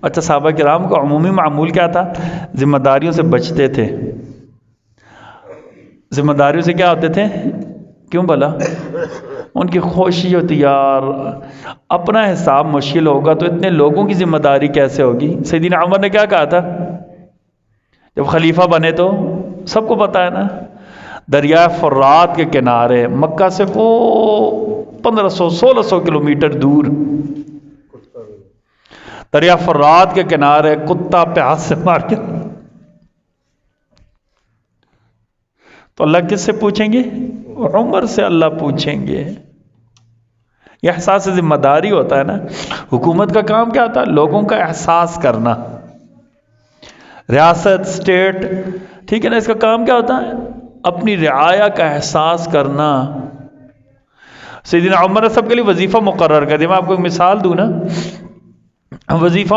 اچھا، صحابہ کرام کا عمومی معمول کیا تھا؟ ذمہ داریوں سے بچتے تھے. ذمہ داریوں سے کیا ہوتے تھے؟ کیوں بھلا؟ ان کی خوشی ہوتی یار اپنا حساب مشکل ہوگا تو اتنے لوگوں کی ذمہ داری کیسے ہوگی. سیدنا عمر نے کیا کہا تھا جب خلیفہ بنے؟ تو سب کو پتا ہے نا، دریا فرات کے کنارے مکہ سے وہ 1500-1600 کلومیٹر دور دریا فرات کے کنارے کتا پیاس سے مار کے، تو اللہ کس سے پوچھیں گے؟ عمر سے اللہ پوچھیں گے. یہ احساس ذمہ داری ہوتا ہے نا. حکومت کا کام کیا ہوتا ہے؟ لوگوں کا احساس کرنا. ریاست، اسٹیٹ، ٹھیک ہے نا، اس کا کام کیا ہوتا ہے؟ اپنی رعایا کا احساس کرنا. سیدنا عمر نے سب کے لیے وظیفہ مقرر کر دیا. میں آپ کو ایک مثال دوں نا، وظیفہ